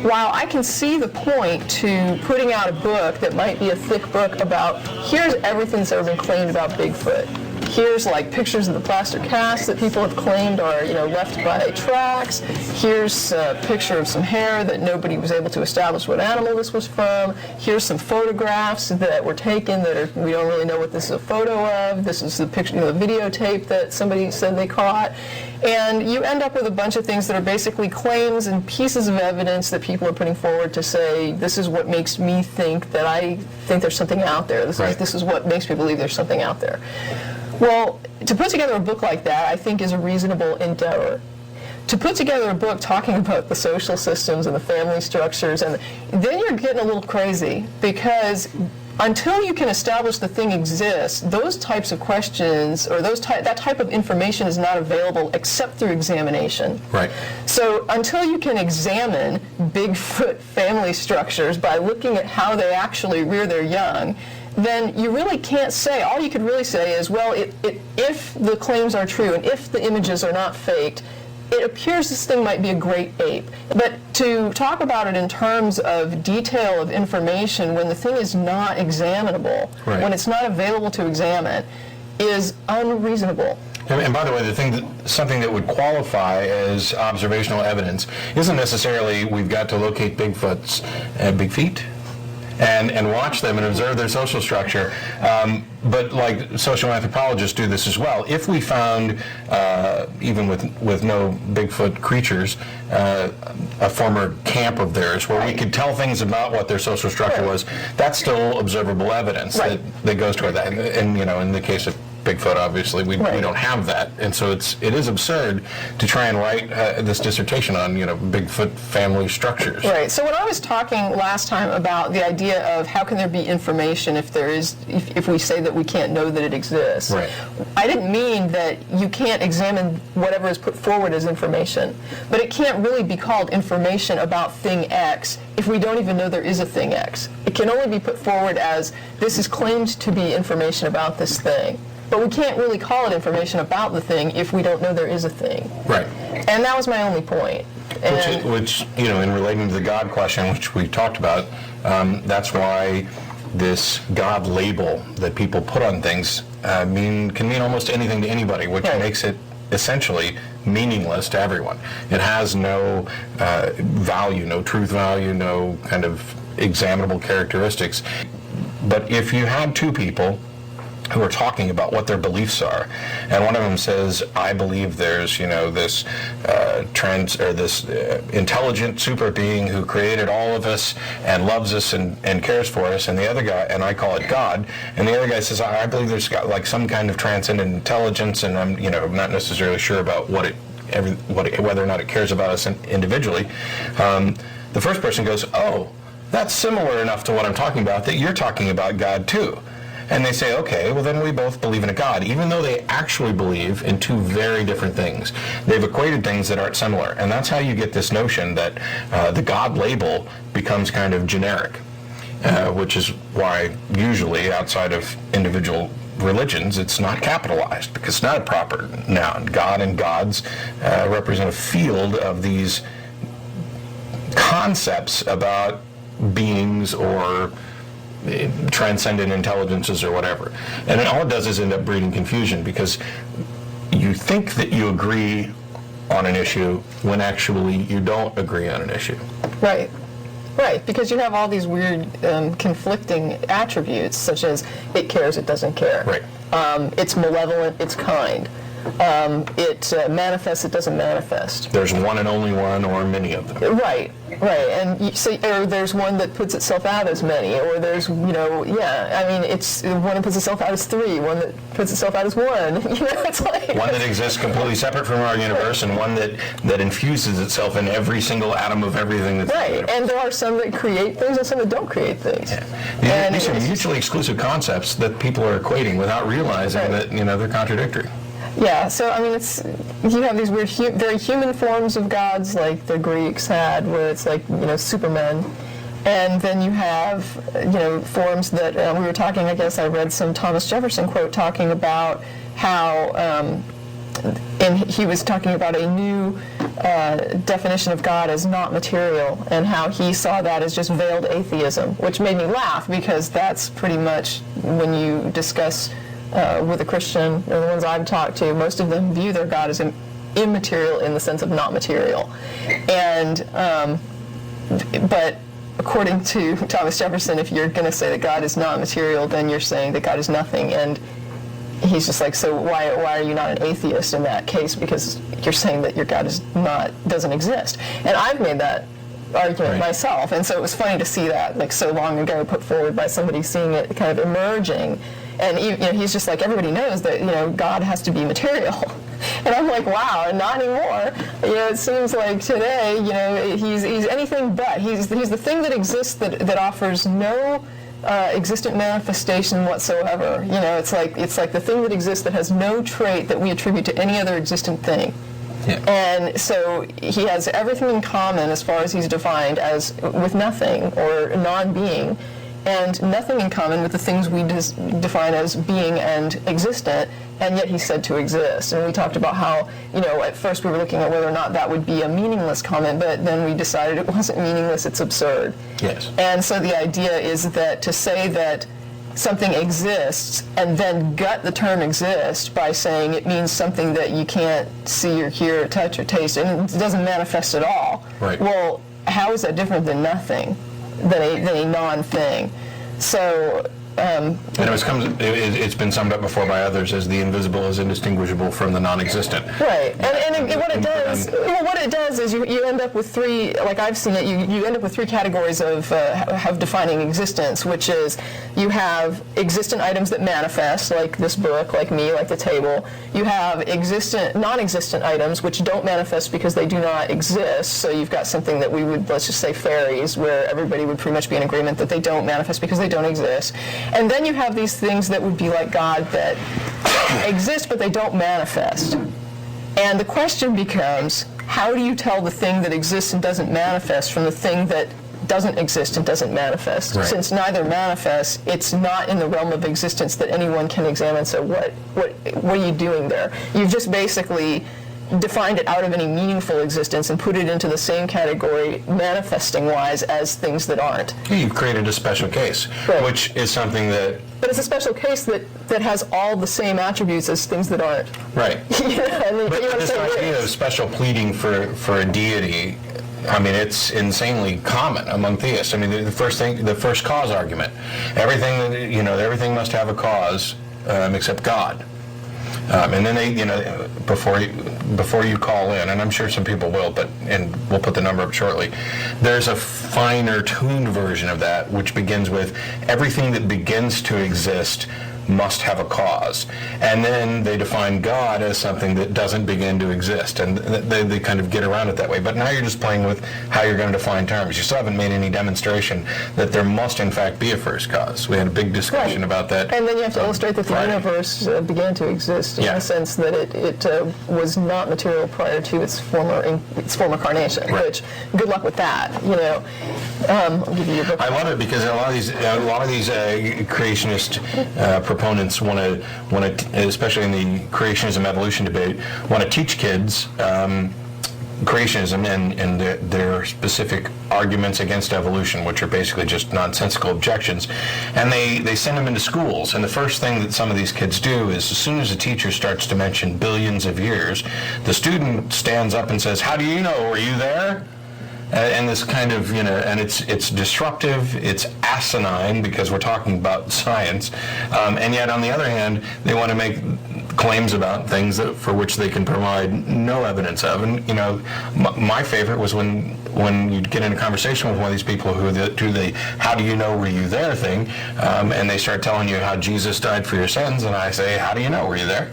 while I can see the point to putting out a book that might be a thick book about, here's everything that's ever been claimed about Bigfoot. Here's like pictures of the plaster casts that people have claimed are, left by tracks. Here's a picture of some hair that nobody was able to establish what animal this was from. Here's some photographs that were taken that we don't really know what this is a photo of. This is the picture, the videotape that somebody said they caught. And you end up with a bunch of things that are basically claims and pieces of evidence that people are putting forward to say, this is what makes me think that I think there's something out there. This is what makes me believe there's something out there. Well, to put together a book like that, I think, is a reasonable endeavor. To put together a book talking about the social systems and the family structures, and then you're getting a little crazy, because until you can establish the thing exists, those types of questions or that type of information is not available except through examination. Right. So until you can examine Bigfoot family structures by looking at how they actually rear their young, then you really can't say. All you could really say is, well, if the claims are true and if the images are not faked, it appears this thing might be a great ape. But to talk about it in terms of detail of information when the thing is not examinable, when it's not available to examine, is unreasonable. And by the way, something that would qualify as observational evidence isn't necessarily we've got to locate Bigfoot's big feet and watch them and observe their social structure. But like social anthropologists do this as well. If we found, even with no Bigfoot creatures, a former camp of theirs where we could tell things about what their social structure was, that's still observable evidence that goes toward that. And in the case of Bigfoot, obviously, we don't have that, and so it is absurd to try and write this dissertation on Bigfoot family structures. Right. So when I was talking last time about the idea of how can there be information if we say that we can't know that it exists, I didn't mean that you can't examine whatever is put forward as information, but it can't really be called information about thing X if we don't even know there is a thing X. It can only be put forward as this is claimed to be information about this thing. But we can't really call it information about the thing if we don't know there is a thing. Right. And that was my only point. Which in relating to the God question, which we talked about, that's why this God label that people put on things can mean almost anything to anybody, which makes it essentially meaningless to everyone. It has no value, no truth value, no kind of examinable characteristics. But if you had two people who are talking about what their beliefs are, and one of them says, "I believe there's this this intelligent super being who created all of us and loves us and cares for us," and the other guy, and I call it God, and the other guy says, "I believe there's got like some kind of transcendent intelligence, and I'm not necessarily sure about whether or not it cares about us individually." The first person goes, "Oh, that's similar enough to what I'm talking about that you're talking about God too." And they say, okay, well then we both believe in a God, even though they actually believe in two very different things. They've equated things that aren't similar. And that's how you get this notion that the God label becomes kind of generic, which is why usually outside of individual religions it's not capitalized, because it's not a proper noun. God and gods represent a field of these concepts about beings or transcendent intelligences or whatever. And all it does is end up breeding confusion, because you think that you agree on an issue when actually you don't agree on an issue. Right, because you have all these weird conflicting attributes, such as it cares, it doesn't care. Right. It's malevolent, it's kind. It manifests, it doesn't manifest. There's one and only one, or many of them. Right. And or there's one that puts itself out as many, or there's, it's one that puts itself out as three, one that puts itself out as one. It's like one that exists completely separate from our universe, and one that infuses itself in every single atom of everything that's right. And there are some that create things and some that don't create things. Yeah. These are mutually exclusive concepts that people are equating without realizing that they're contradictory. Yeah, so you have these weird, very human forms of gods like the Greeks had, where it's like, Superman. And then you have, forms that, we were talking, I guess I read some Thomas Jefferson quote talking about how in and he was talking about a new definition of God as not material, and how he saw that as just veiled atheism, which made me laugh, because that's pretty much when you discuss with a Christian, or the ones I've talked to, most of them view their God as immaterial in the sense of not material. And but according to Thomas Jefferson, if you're going to say that God is not material, then you're saying that God is nothing. And he's just like, so why are you not an atheist in that case? Because you're saying that your God doesn't exist. And I've made that argument myself, and so it was funny to see that, like, so long ago put forward by somebody, seeing it kind of emerging. And he's just like, everybody knows that God has to be material. And I'm like, wow, and not anymore. It seems like today, he's anything but. He's the thing that exists that offers no existent manifestation whatsoever. It's like the thing that exists that has no trait that we attribute to any other existent thing. Yeah. And so he has everything in common as far as he's defined as with nothing or non-being, and nothing in common with the things we define as being and existent, and yet he's said to exist. And we talked about how, at first we were looking at whether or not that would be a meaningless comment, but then we decided it wasn't meaningless, it's absurd. Yes. And so the idea is that to say that something exists and then gut the term exist by saying it means something that you can't see or hear or touch or taste, and it doesn't manifest at all. Right. Well, how is that different than nothing, than a non-thing? So and it's been summed up before by others as the invisible is indistinguishable from the non-existent. Right, and what it does is you end up with three, like I've seen it, you end up with three categories of defining existence, which is you have existent items that manifest, like this book, like me, like the table. You have non-existent items which don't manifest because they do not exist. So you've got something that we would, let's just say fairies, where everybody would pretty much be in agreement that they don't manifest because they don't exist. And then you have these things that would be like God that exist but they don't manifest. And the question becomes, how do you tell the thing that exists and doesn't manifest from the thing that doesn't exist and doesn't manifest? Right. Since neither manifests, it's not in the realm of existence that anyone can examine. So what are you doing there? You've just basically defined it out of any meaningful existence and put it into the same category, manifesting-wise, as things that aren't. You've created a special case, right, which is something that... But it's a special case that has all the same attributes as things that aren't. Right. But this idea of special pleading for a deity, I mean, it's insanely common among theists. I mean, the first cause argument. Everything must have a cause except God. And then they, before you call in, and I'm sure some people will, and we'll put the number up shortly, there's a finer tuned version of that, which begins with everything that begins to exist must have a cause. And then they define God as something that doesn't begin to exist, and they kind of get around it that way. But now you're just playing with how you're going to define terms. You still haven't made any demonstration that there must in fact be a first cause. We had a big discussion about that. And then you have to illustrate that the universe began to exist in the sense that it was not material prior to its former carnation. Right. Which, good luck with that. I'll give you your book. I love it because a lot of these creationist proponents want to, especially in the creationism evolution debate, want to teach kids creationism and their specific arguments against evolution, which are basically just nonsensical objections, and they send them into schools. And the first thing that some of these kids do is, as soon as the teacher starts to mention billions of years, the student stands up and says, "How do you know? Were you there?" And this kind of, and it's disruptive, it's asinine because we're talking about science, and yet on the other hand, they want to make claims about things for which they can provide no evidence of. And my favorite was when you'd get in a conversation with one of these people who do the "how do you know, were you there" thing, and they start telling you how Jesus died for your sins, and I say, "How do you know, were you there?"